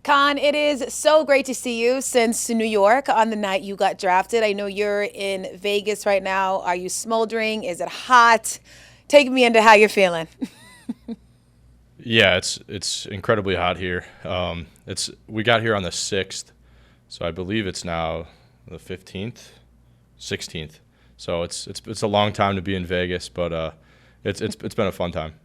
Kon, it is so great to see you since New York on the night you got drafted. I know you're in Vegas right now. Are you smoldering? Is it hot? Take me into how you're feeling. Yeah, it's incredibly hot here. It's we got here on the 6th, so I believe it's now the 15th, 16th. So it's a long time to be in Vegas, but it's been a fun time.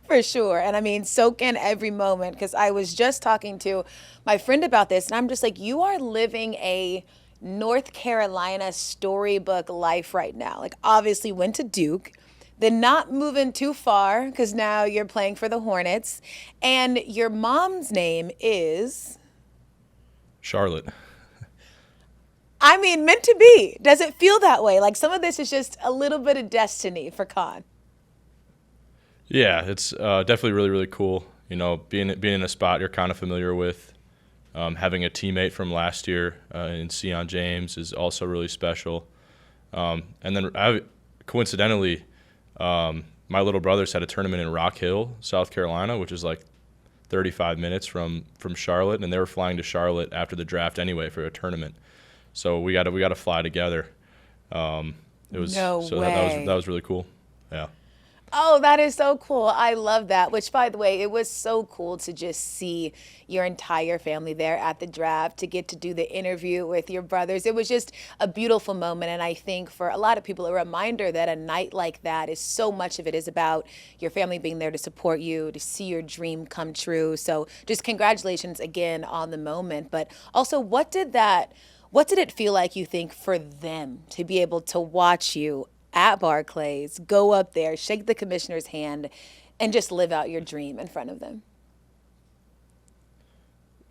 For sure. And I mean, soak in every moment because I was just talking to my friend about this, and I'm just like, you are living a North Carolina storybook life right now. Like, obviously, went to Duke, then not moving too far because now you're playing for the Hornets, and your mom's name is, Charlotte. I mean, meant to be. Does it feel that way? Like, some of this is just a little bit of destiny for Kon. Yeah, it's definitely really really cool. You know, being in a spot you're kind of familiar with. Having a teammate from last year in Sion James is also really special. And then coincidentally, my little brothers had a tournament in Rock Hill, South Carolina, which is like 35 minutes from Charlotte, and they were flying to Charlotte after the draft anyway for a tournament. So we got to fly together. It was No so that was way. really cool. Yeah. Oh, that is so cool. I love that. Which, by the way, it was so cool to just see your entire family there at the draft, to get to do the interview with your brothers. It was just a beautiful moment. And I think for a lot of people, a reminder that a night like that is so much of it is about your family being there to support you, to see your dream come true. So just congratulations again on the moment. But also, what did it feel like, you think, for them to be able to watch you at Barclays, go up there, shake the commissioner's hand, and just live out your dream in front of them?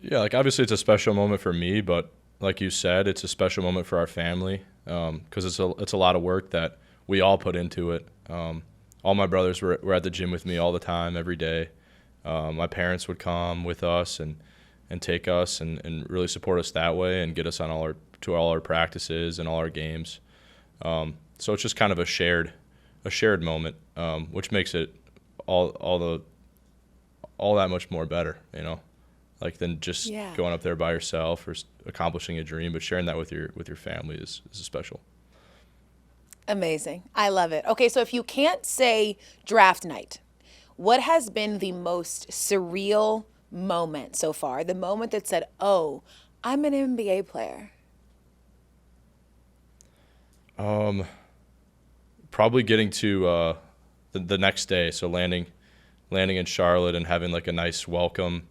Yeah, like obviously it's a special moment for me, but like you said, it's a special moment for our family because it's a lot of work that we all put into it. All my brothers were at the gym with me all the time, every day. My parents would come with us and take us and really support us that way and get us on all our practices and all our games. So it's just kind of a shared moment, which makes it all that much more better, you know, like than just Yeah. going up there by yourself or accomplishing a dream, but sharing that with your family is special. Amazing. I love it. Okay, so if you can't say draft night, what has been the most surreal moment so far? The moment that said, oh, I'm an NBA player. Um, Probably getting to the next day, so landing in Charlotte and having like a nice welcome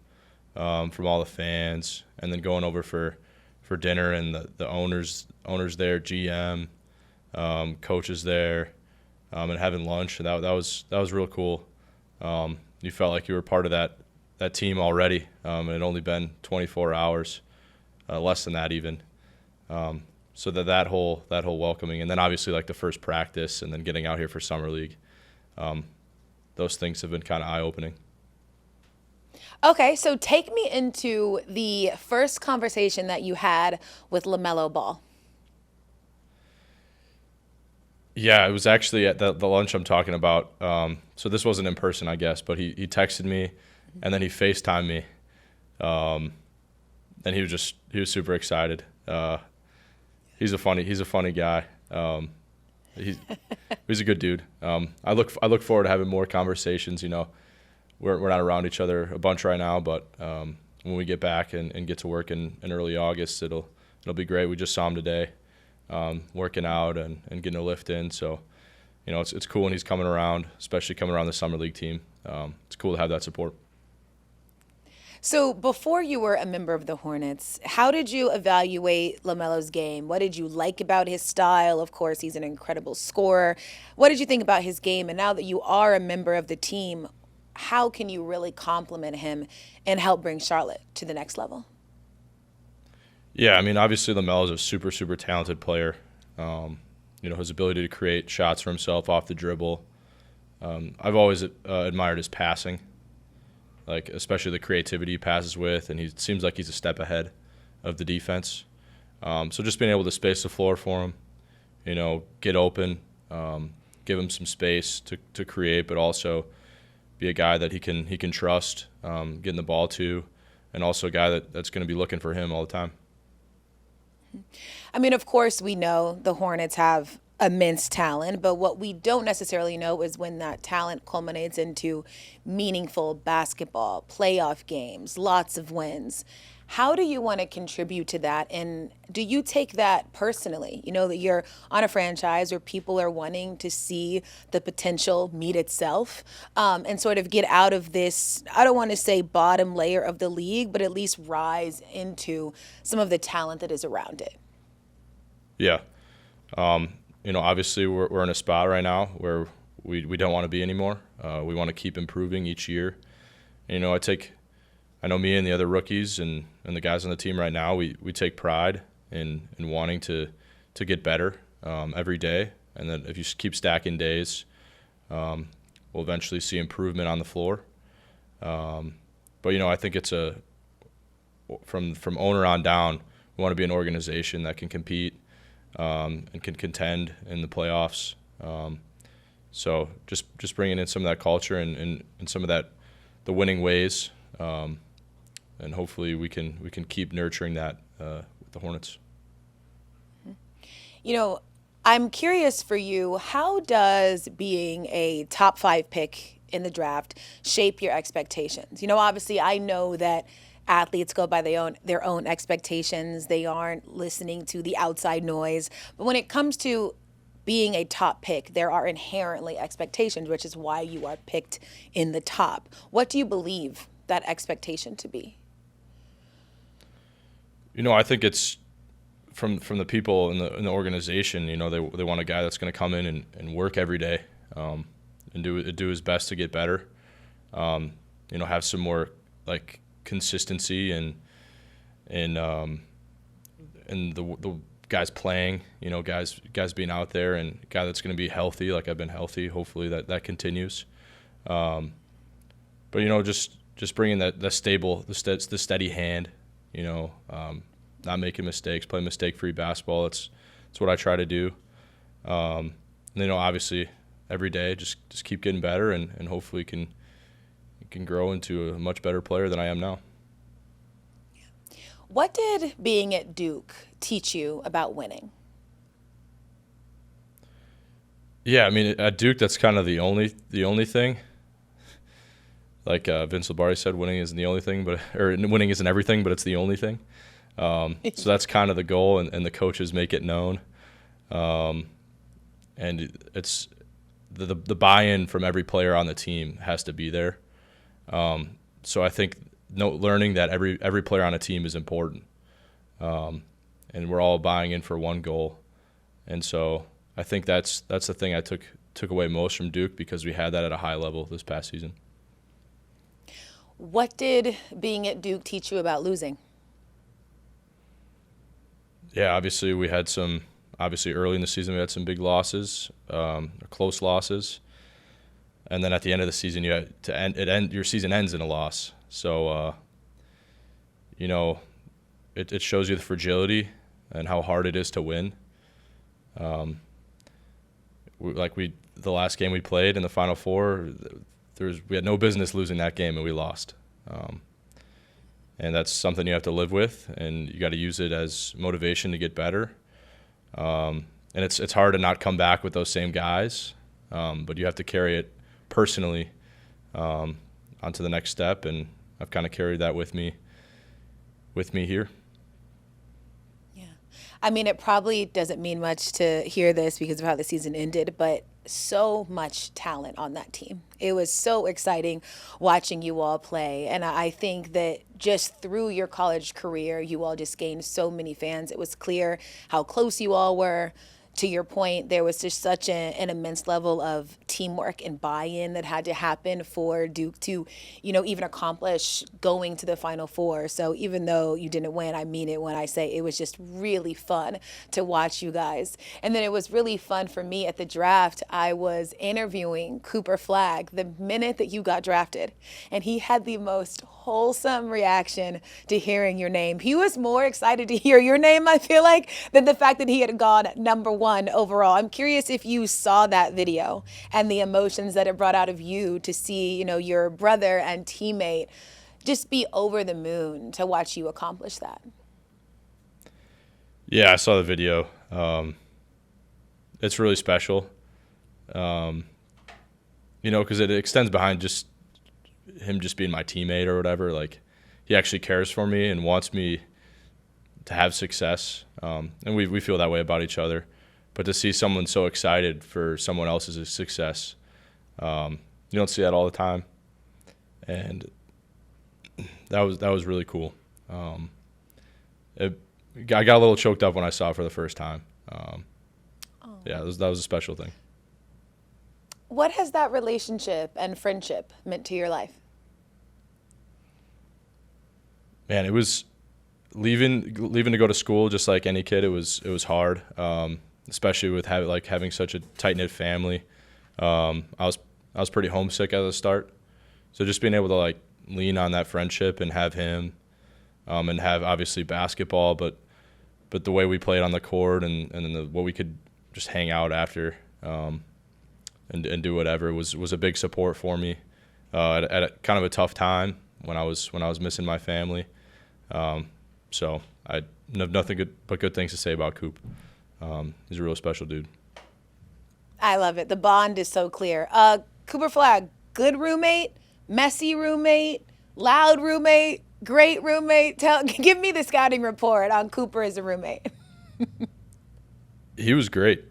from all the fans, and then going over for dinner and the owners there, GM, coaches there, and having lunch. That was real cool. You felt like you were part of that team already. It had only been 24 hours, less than that even. So that whole welcoming, and then obviously like the first practice, and then getting out here for summer league. Those things have been kind of eye opening. Okay, so take me into the first conversation that you had with LaMelo Ball. Yeah, it was actually at the lunch I'm talking about. So this wasn't in person, I guess, but he texted me, and then he FaceTimed me, um, and he was super excited. He's a funny guy. He's he's a good dude. I look forward to having more conversations. You know, we're not around each other a bunch right now, but when we get back and get to work in early August, it'll be great. We just saw him today, working out and getting a lift in. So, you know, it's cool when he's coming around, especially coming around the summer league team. It's cool to have that support. So before you were a member of the Hornets, how did you evaluate LaMelo's game? What did you like about his style? Of course, he's an incredible scorer. What did you think about his game? And now that you are a member of the team, how can you really compliment him and help bring Charlotte to the next level? Yeah, I mean, obviously LaMelo is a super super talented player. You know, his ability to create shots for himself off the dribble. I've always admired his passing, like especially the creativity he passes with, and he seems like he's a step ahead of the defense. So just being able to space the floor for him, you know, get open, give him some space to create, but also be a guy that he can trust getting the ball to, and also a guy that's going to be looking for him all the time. I mean, of course, we know the Hornets have immense talent, but what we don't necessarily know is when that talent culminates into meaningful basketball, playoff games, lots of wins. How do you want to contribute to that? And do you take that personally? You know, that you're on a franchise where people are wanting to see the potential meet itself, and sort of get out of this, I don't want to say bottom layer of the league, but at least rise into some of the talent that is around it. Yeah. Obviously we're in a spot right now where we don't want to be anymore. We want to keep improving each year. And, I know me and the other rookies and the guys on the team right now, we take pride in wanting to get better every day. And then if you keep stacking days, we'll eventually see improvement on the floor. But I think it's from owner on down, we want to be an organization that can compete and can contend in the playoffs. So just bringing in some of that culture and some of that, the winning ways, and hopefully we can keep nurturing that with the Hornets. I'm curious for you, how does being a top 5 pick in the draft shape your expectations? Obviously I know that athletes go by their own expectations. They aren't listening to the outside noise. But when it comes to being a top pick, there are inherently expectations, which is why you are picked in the top. What do you believe that expectation to be? I think it's from the people in the organization. They want a guy that's going to come in and work every day, and do his best to get better. Have some more like consistency and the guys playing. Guys being out there, and a guy that's going to be healthy. Like I've been healthy. Hopefully that continues. But just bringing that stable, the steady hand. Not making mistakes, play mistake-free basketball. That's what I try to do. Obviously every day just keep getting better and hopefully can grow into a much better player than I am now. What did being at Duke teach you about winning? Yeah, I mean at Duke that's kind of the only thing. Like Vince Lombardi said, winning isn't the only thing, winning isn't everything, but it's the only thing. So that's kind of the goal, and the coaches make it known. And it's the buy-in from every player on the team has to be there. So I think learning that every player on a team is important, and we're all buying in for one goal. And so I think that's the thing I took away most from Duke, because we had that at a high level this past season. What did being at Duke teach you about losing? Yeah, obviously early in the season we had some big losses, close losses, and then at the end of the season you had to end. Your season ends in a loss, so it shows you the fragility and how hard it is to win. The last game we played in the Final Four, we had no business losing that game, and we lost. And that's something you have to live with, and you got to use it as motivation to get better. And it's hard to not come back with those same guys, but you have to carry it personally onto the next step, and I've kind of carried that with me here. Yeah. I mean, it probably doesn't mean much to hear this because of how the season ended, but so much talent on that team. It was so exciting watching you all play. And I think that just through your college career, you all just gained so many fans. It was clear how close you all were. To your point, there was just such an immense level of teamwork and buy-in that had to happen for Duke to, even accomplish going to the Final Four. So even though you didn't win, I mean it when I say it was just really fun to watch you guys. And then it was really fun for me at the draft. I was interviewing Cooper Flagg the minute that you got drafted, and he had the most wholesome reaction to hearing your name. He was more excited to hear your name, I feel like, than the fact that he had gone number 1 overall. I'm curious if you saw that video and the emotions that it brought out of you to see, your brother and teammate just be over the moon to watch you accomplish that. Yeah, I saw the video. It's really special. Because it extends behind just him just being my teammate or whatever. Like, he actually cares for me and wants me to have success. And we feel that way about each other. But to see someone so excited for someone else's success, you don't see that all the time. And that was really cool. I got a little choked up when I saw it for the first time. Yeah, that was a special thing. What has that relationship and friendship meant to your life? Man, it was leaving to go to school just like any kid. It was hard, especially with having such a tight-knit family. I was pretty homesick at the start, so just being able to lean on that friendship and have him, and have obviously basketball, but the way we played on the court and then what we could just hang out after. And do whatever was a big support for me at a kind of a tough time when I was missing my family. So I have nothing but good things to say about Coop. He's a real special dude. I love it. The bond is so clear. Cooper Flagg, good roommate, messy roommate, loud roommate, great roommate. Give me the scouting report on Cooper as a roommate. He was great.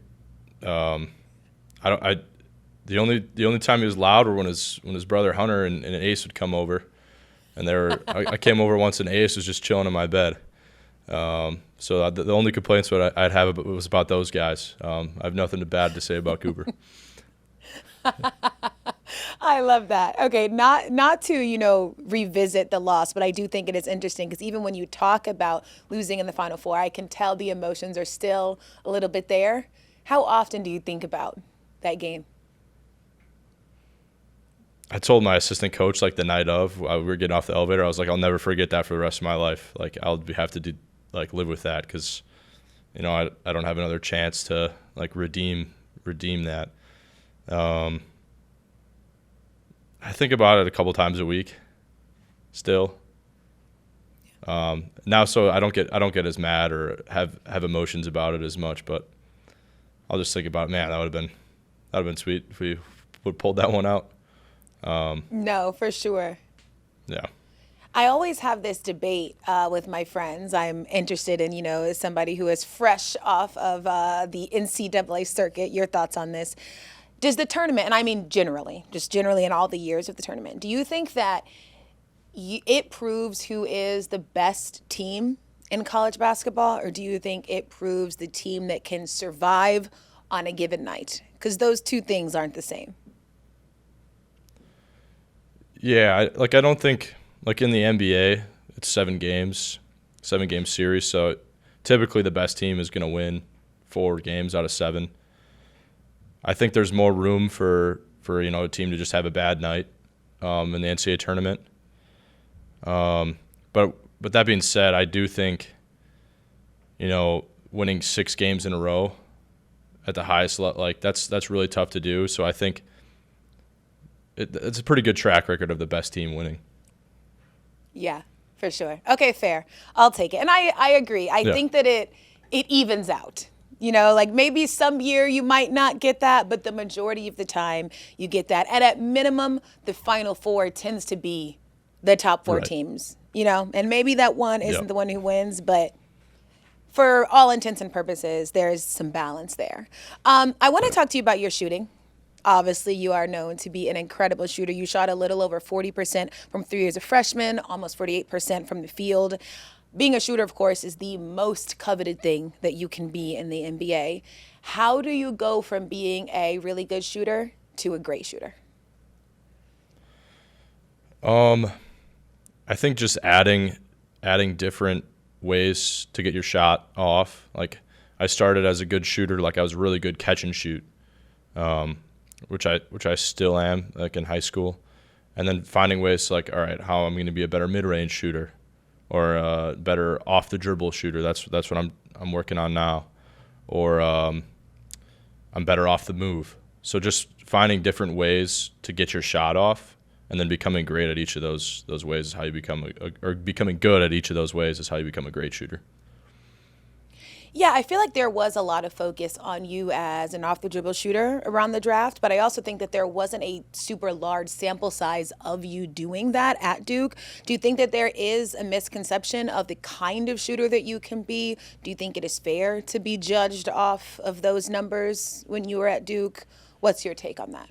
The only time he was loud were when his brother Hunter and Ace would come over, and I came over once and Ace was just chilling in my bed. So the only complaints I'd have was about those guys. I have nothing bad to say about Cooper. I love that. Okay, not to revisit the loss, but I do think it is interesting because even when you talk about losing in the Final Four, I can tell the emotions are still a little bit there. How often do you think about that game? I told my assistant coach the night of we were getting off the elevator. I was like, I'll never forget that for the rest of my life. I'll have to live with that because, I don't have another chance to redeem that. I think about it a couple times a week, still. Now, so I don't get as mad or have emotions about it as much, but I'll just think about, man, that would have been sweet if we would pulled that one out. No, for sure. Yeah. I always have this debate with my friends. I'm interested in, as somebody who is fresh off of the NCAA circuit, your thoughts on this. Does the tournament, and I mean generally in all the years of the tournament, do you think that it proves who is the best team in college basketball, or do you think it proves the team that can survive on a given night? Because those two things aren't the same. Yeah, I don't think in the NBA it's 7 game series, so typically the best team is going to win 4 games out of 7. I think there's more room for a team to just have a bad night in the NCAA tournament. But that being said, I do think winning 6 games in a row at the highest level, that's really tough to do. So I think it's a pretty good track record of the best team winning. Yeah, for sure. Okay, fair. I'll take it. And I agree. I think that it evens out. Maybe some year you might not get that, but the majority of the time you get that. And at minimum, the Final Four tends to be the top 4 teams, and maybe that one isn't the one who wins, but for all intents and purposes, there's some balance there. I want to talk to you about your shooting. Obviously, you are known to be an incredible shooter. You shot a little over 40% from 3 as a freshman, almost 48% from the field. Being a shooter, of course, is the most coveted thing that you can be in the NBA. How do you go from being a really good shooter to a great shooter? I think just adding different ways to get your shot off. I started as a good shooter, I was a really good catch and shoot. Which I still am, in high school, and then finding ways all right, how I'm going to be a better mid-range shooter, or a better off the dribble shooter. That's what I'm working on now, or I'm better off the move. So just finding different ways to get your shot off and then becoming great at each of those ways is how you become or becoming good at each of those ways is how you become a great shooter. Yeah, I feel like there was a lot of focus on you as an off-the-dribble shooter around the draft, but I also think that there wasn't a super large sample size of you doing that at Duke. Do you think that there is a misconception of the kind of shooter that you can be? Do you think it is fair to be judged off of those numbers when you were at Duke? What's your take on that?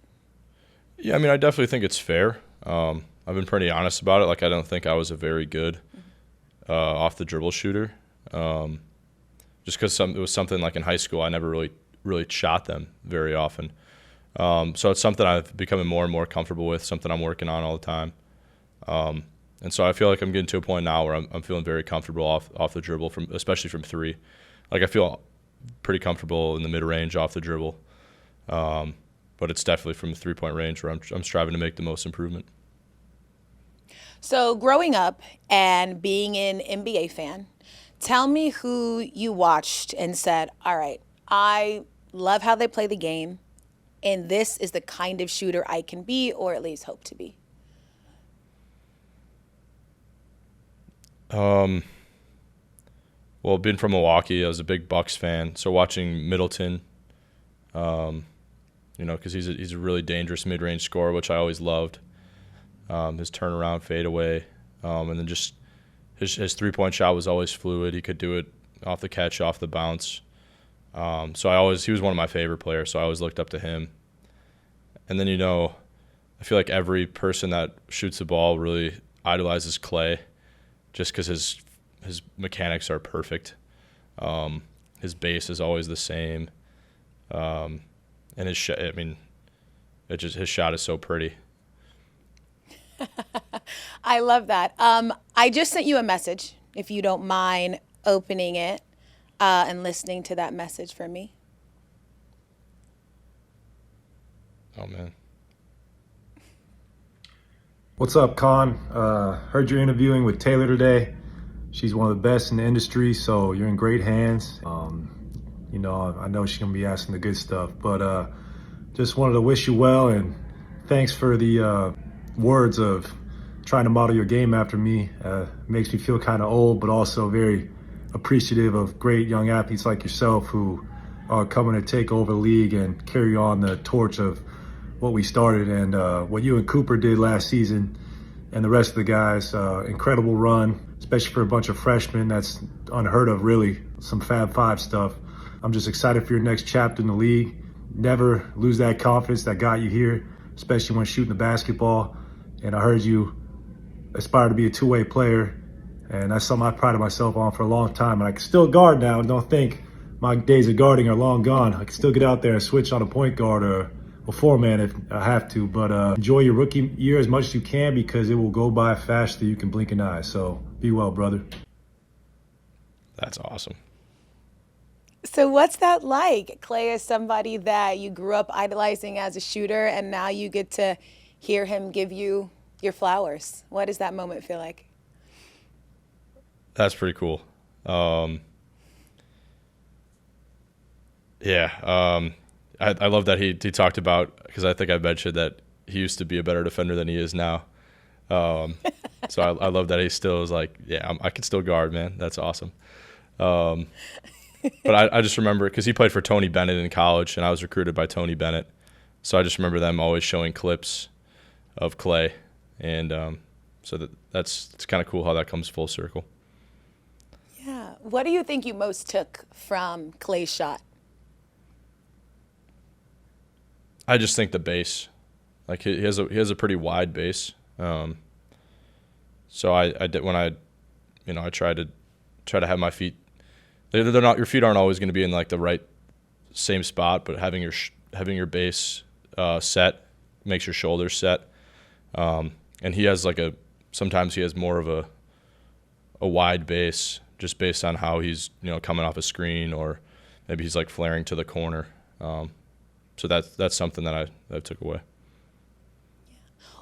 Yeah, I mean, I definitely think it's fair. I've been pretty honest about it. Like, I don't think I was a very good off-the-dribble shooter. Just because it was something like in high school, I never really shot them very often. So it's something I've becoming more and more comfortable with, something I'm working on all the time. And so I feel like I'm getting to a point now where I'm feeling very comfortable off the dribble, especially from three. Like, I feel pretty comfortable in the mid-range off the dribble. But it's definitely from the three-point range where I'm striving to make the most improvement. So growing up and being an NBA fan, tell me who you watched and said, all right, I love how they play the game, and this is the kind of shooter I can be, or at least hope to be. Well, being from Milwaukee, I was a big Bucks fan, so watching Middleton, because he's a really dangerous mid-range scorer, which I always loved. His turnaround, fadeaway, and then just his three-point shot was always fluid. He could do it off the catch, off the bounce. So he was one of my favorite players, so I always looked up to him. And then, I feel like every person that shoots the ball really idolizes Klay, just because his mechanics are perfect. His base is always the same. And his shot is so pretty. I love that. I just sent you a message, if you don't mind opening it and listening to that message for me. Oh, man. What's up, Kon? Heard you're interviewing with Taylor today. She's one of the best in the industry, so you're in great hands. I know she's going to be asking the good stuff, but just wanted to wish you well, and thanks for the words of trying to model your game after me. Makes me feel kind of old, but also very appreciative of great young athletes like yourself who are coming to take over the league and carry on the torch of what we started, and what you and Cooper did last season and the rest of the guys. Incredible run, especially for a bunch of freshmen. That's unheard of, really, some Fab Five stuff. I'm just excited for your next chapter in the league. Never lose that confidence that got you here, especially when shooting the basketball. And I heard you aspire to be a two-way player, and that's something I prided myself on for a long time. And I can still guard now. Don't think my days of guarding are long gone. I can still get out there and switch on a point guard or a four-man if I have to. But enjoy your rookie year as much as you can, because it will go by faster you can blink an eye. So be well, brother. That's awesome. So what's that like? Klay is somebody that you grew up idolizing as a shooter, and now you get to hear him give you your flowers. What does that moment feel like? That's pretty cool. I love that he talked about, because I think I mentioned that he used to be a better defender than he is now. So I love that he still is like, I can still guard, man. That's awesome. But I just remember, because he played for Tony Bennett in college, and I was recruited by Tony Bennett. So I just remember them always showing clips of Klay. And so it's kind of cool how that comes full circle. Yeah. What do you think you most took from Klay's shot? I just think the base. Like, he has a pretty wide base. So I did when I try to have my feet. They're not, your feet aren't always going to be in like the right same spot, but having your base set makes your shoulders set. And he has sometimes he has more of a wide base, just based on how he's coming off a screen, or maybe he's like flaring to the corner. So that's something that I took away.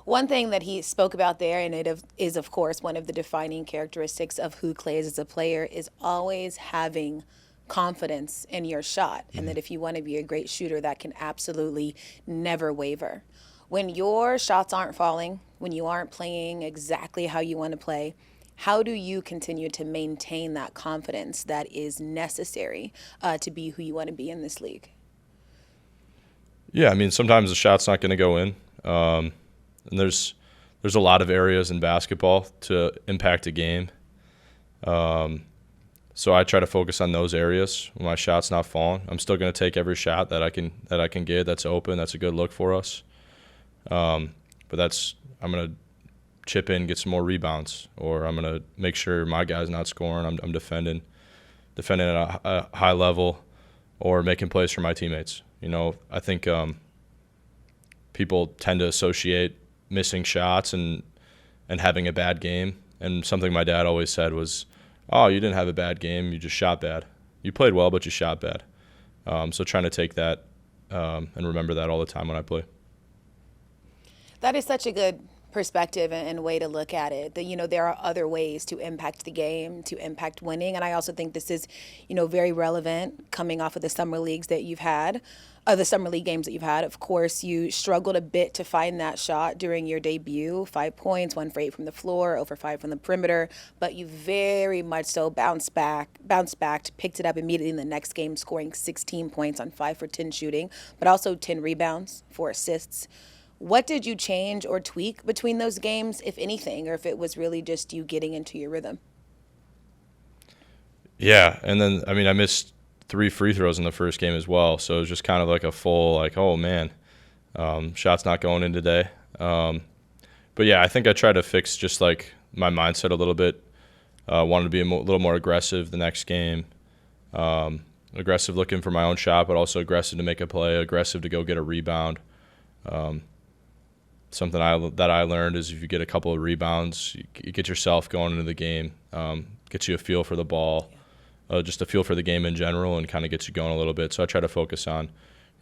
One thing that he spoke about there, and it is, of course, one of the defining characteristics of who Klay is as a player, is always having confidence in your shot. And that if you want to be a great shooter, that can absolutely never waver. When your shots aren't falling, when you aren't playing exactly how you want to play, how do you continue to maintain that confidence that is necessary to be who you want to be in this league? Yeah, I mean, sometimes the shot's not going to go in. And there's a lot of areas in basketball to impact a game. So I try to focus on those areas when my shot's not falling. I'm still going to take every shot that I can get that's open, that's a good look for us. But I'm going to chip in, get some more rebounds, or I'm going to make sure my guy's not scoring. I'm defending at a high level, or making plays for my teammates. I think people tend to associate missing shots and having a bad game. And something my dad always said was, "Oh, you didn't have a bad game. You just shot bad. You played well, but you shot bad." So trying to take that and remember that all the time when I play. That is such a good perspective and way to look at it, that there are other ways to impact the game, to impact winning. And I also think this is very relevant coming off of the summer leagues that you've had, the summer league games that you've had. Of course, you struggled a bit to find that shot during your debut. 5 points, 1 for 8 from the floor, 0 for 5 from the perimeter, but you very much so bounced back, picked it up immediately in the next game, scoring 16 points on 5 for 10 shooting, but also 10 rebounds, 4 assists. What did you change or tweak between those games, if anything, or if it was really just you getting into your rhythm? Yeah, and then, I missed 3 free throws in the first game as well, so it was just kind of like a full, oh, man, shot's not going in today. But, yeah, I think I tried to fix just, my mindset a little bit. Wanted to be a little more aggressive the next game, aggressive looking for my own shot, but also aggressive to make a play, aggressive to go get a rebound. Something that I learned is if you get a couple of rebounds, you get yourself going into the game, gets you a feel for the ball, just a feel for the game in general, and kind of gets you going a little bit. So I try to focus on,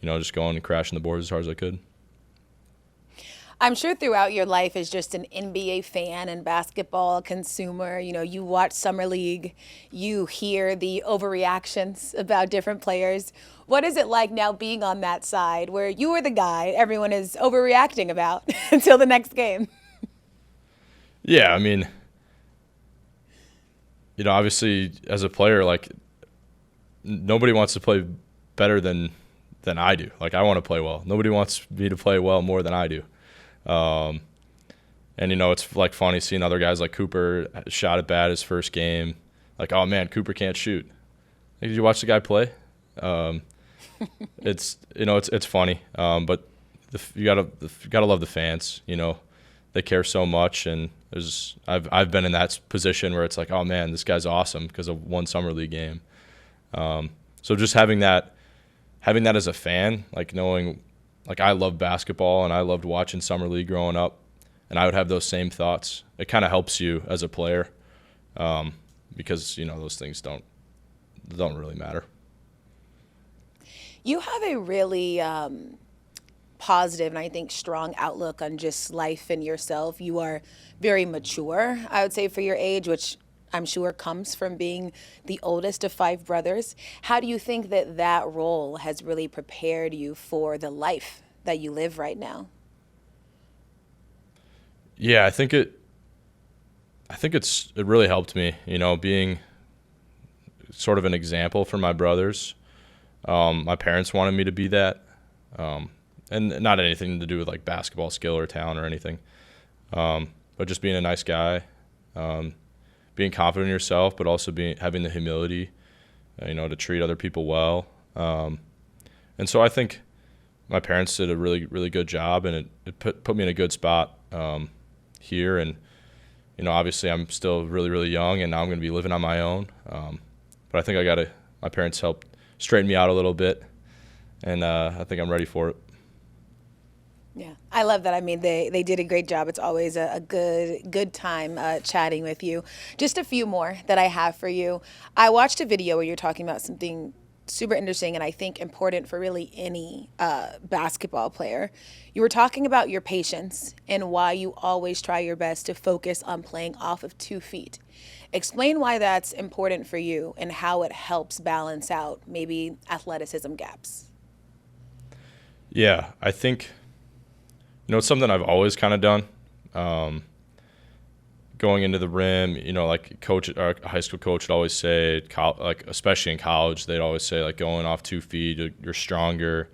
just going and crashing the boards as hard as I could. I'm sure throughout your life as just an NBA fan and basketball consumer, you watch Summer League, you hear the overreactions about different players. What is it like now being on that side where you are the guy everyone is overreacting about until the next game? Yeah, obviously as a player, nobody wants to play better than I do. I want to play well. Nobody wants me to play well more than I do. And it's funny seeing other guys like Cooper shot it bad his first game. Oh man, Cooper can't shoot. Did you watch the guy play? It's funny. But you gotta love the fans. They care so much, and I've been in that position where it's oh man, this guy's awesome because of one summer league game. So just having that as a fan, knowing. I love basketball, and I loved watching Summer League growing up, and I would have those same thoughts. It kind of helps you as a player because, those things don't really matter. You have a really positive and I think strong outlook on just life and yourself. You are very mature, I would say, for your age, which I'm sure comes from being the oldest of 5 brothers. How do you think that role has really prepared you for the life that you live right now? Yeah, I think it really helped me, being sort of an example for my brothers. My parents wanted me to be that, and not anything to do with basketball skill or talent or anything, but just being a nice guy. Being confident in yourself, but also having the humility, to treat other people well. And so I think my parents did a really, really good job, and it put me in a good spot here. And, obviously I'm still really, really young, and now I'm going to be living on my own. But I think my parents helped straighten me out a little bit, and I think I'm ready for it. Yeah, I love that. They did a great job. It's always a good time chatting with you. Just a few more that I have for you. I watched a video where you're talking about something super interesting and I think important for really any basketball player. You were talking about your patience and why you always try your best to focus on playing off of 2 feet. Explain why that's important for you and how it helps balance out maybe athleticism gaps. Yeah, I think it's something I've always kind of done. Going into the rim, like our high school coach would always say, like especially in college, they'd always say like going off 2 feet, you're stronger.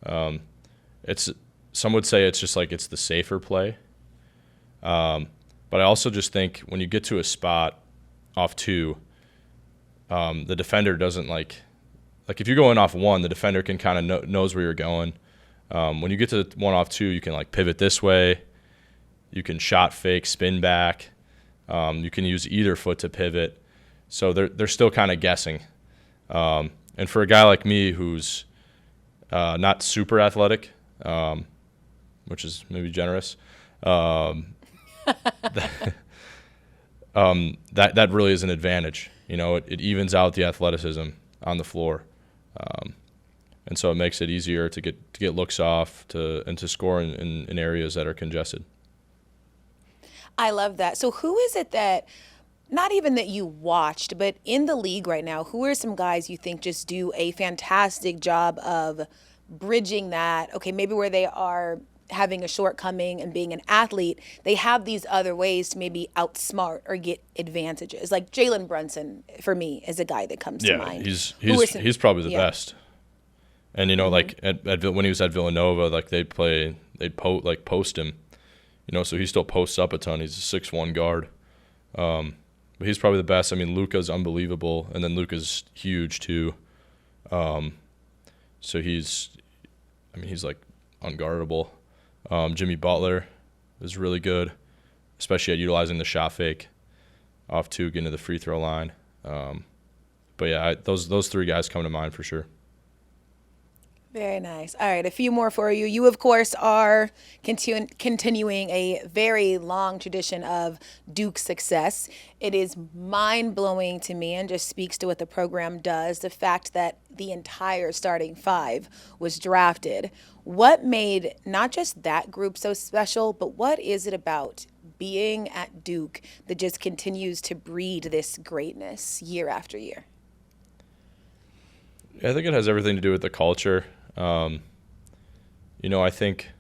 Some would say it's just like it's the safer play. But I also just think when you get to a spot off 2, the defender doesn't like if you're going off 1, the defender can kind of knows where you're going. When you get to 1 off 2, you can like pivot this way. You can shot fake, spin back. You can use either foot to pivot. So they're still kind of guessing. And for a guy like me who's not super athletic, which is maybe generous, that really is an advantage. It evens out the athleticism on the floor. And so it makes it easier to get looks off and to score in areas that are congested. I love that. So who is it that, not even that you watched, but in the league right now, who are some guys you think just do a fantastic job of bridging that, okay, maybe where they are having a shortcoming and being an athlete, they have these other ways to maybe outsmart or get advantages. Like Jalen Brunson, for me, is a guy that comes to mind. He's probably the best. And, like when he was at Villanova, like they'd post him. So he still posts up a ton. He's a 6'1" guard. But he's probably the best. I mean, Luka's unbelievable, and then Luka's huge too. So he's like unguardable. Jimmy Butler is really good, especially at utilizing the shot fake off 2, getting to the free throw line. But yeah, those 3 guys come to mind for sure. Very nice. All right, a few more for you. You, of course, are continuing a very long tradition of Duke success. It is mind-blowing to me and just speaks to what the program does, the fact that the entire starting 5 was drafted. What made not just that group so special, but what is it about being at Duke that just continues to breed this greatness year after year? I think it has everything to do with the culture. I think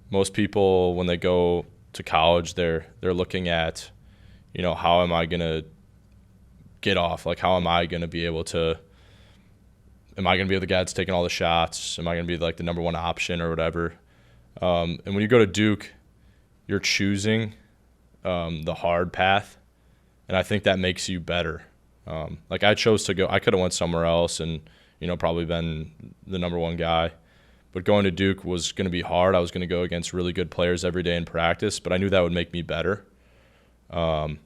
most people, when they go to college, they're looking at, how am I going to get off? Like, how am I going to be the guy that's taking all the shots? Am I going to be like the number 1 option or whatever? And when you go to Duke, you're choosing the hard path, and I think that makes you better. Like I chose to go, I could have went somewhere else and, probably been the number 1 guy. But going to Duke was going to be hard. I was going to go against really good players every day in practice, but I knew that would make me better. And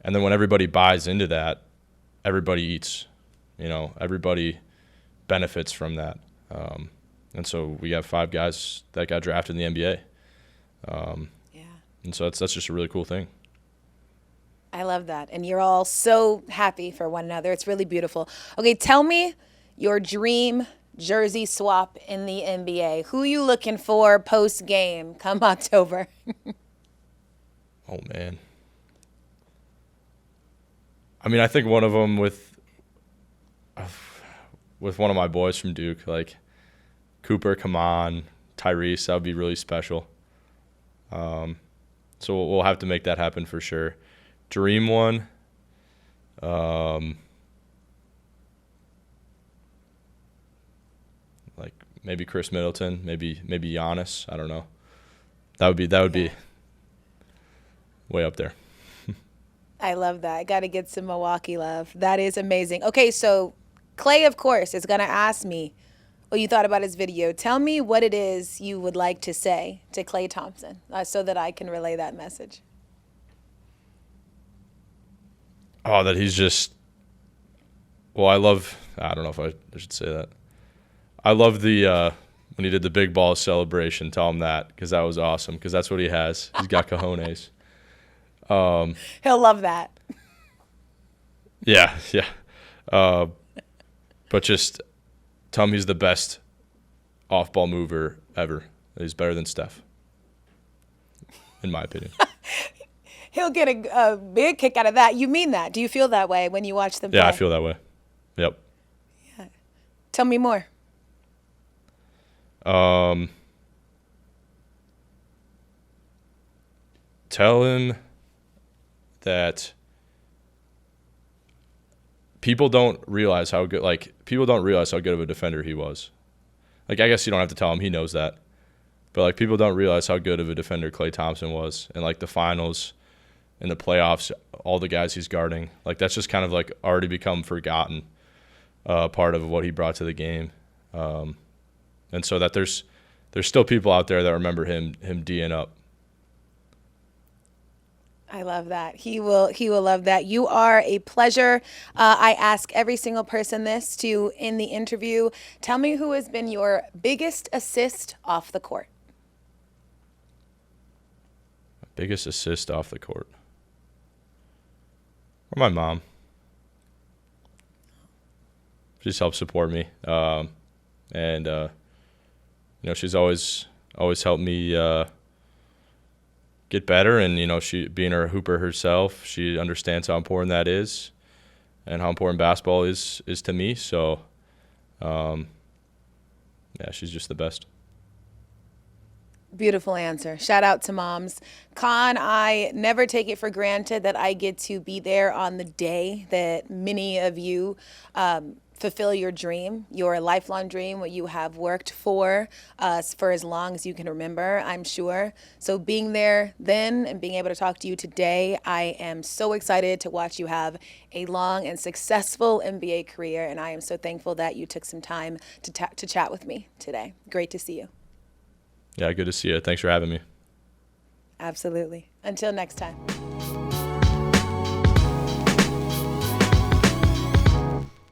then when everybody buys into that, everybody eats. Everybody benefits from that. And so we have 5 guys that got drafted in the NBA. And so that's just a really cool thing. I love that. And you're all so happy for one another. It's really beautiful. Okay, tell me your dream jersey swap in the NBA. Who you looking for post-game come October? Oh, man. I mean, I think one of them with one of my boys from Duke, like Cooper, come on, Tyrese, that would be really special. So we'll have to make that happen for sure. Dream one, like maybe Chris Middleton, maybe Giannis. I don't know. That would be way up there. I love that. I got to get some Milwaukee love. That is amazing. Okay, so Klay, of course, is going to ask me what you thought about his video. Tell me what it is you would like to say to Klay Thompson so that I can relay that message. Oh, that he's just – well, I don't know if I should say that. I love the when he did the big ball celebration. Tell him that because that was awesome because that's what he has. He's got cojones. He'll love that. Yeah. But just tell him he's the best off-ball mover ever. He's better than Steph, in my opinion. He'll get a big kick out of that. You mean that? Do you feel that way when you watch them play? Yeah, I feel that way. Yep. Yeah. Tell me more. Tell him that people don't realize how good of a defender he was. Like, I guess you don't have to tell him, he knows that. But, like, people don't realize how good of a defender Klay Thompson was. And, like, the finals and the playoffs, all the guys he's guarding, like, that's just kind of, like, already become forgotten part of what he brought to the game. And so that there's still people out there that remember him D'ing up. I love that. He will love that. You are a pleasure. I ask every single person this to in the interview. Tell me who has been your biggest assist off the court. Biggest assist off the court. Or my mom. She just helps support me. And she's always helped me get better, and she, being a hooper herself, she understands how important that is and how important basketball is to me. So she's just the best. Beautiful answer. Shout out to moms. Kon, I never take it for granted that I get to be there on the day that many of you fulfill your dream, your lifelong dream, what you have worked for as long as you can remember, I'm sure. So being there then and being able to talk to you today, I am so excited to watch you have a long and successful NBA career, and I am so thankful that you took some time to chat with me today. Great to see you. Yeah, good to see you. Thanks for having me. Absolutely. Until next time.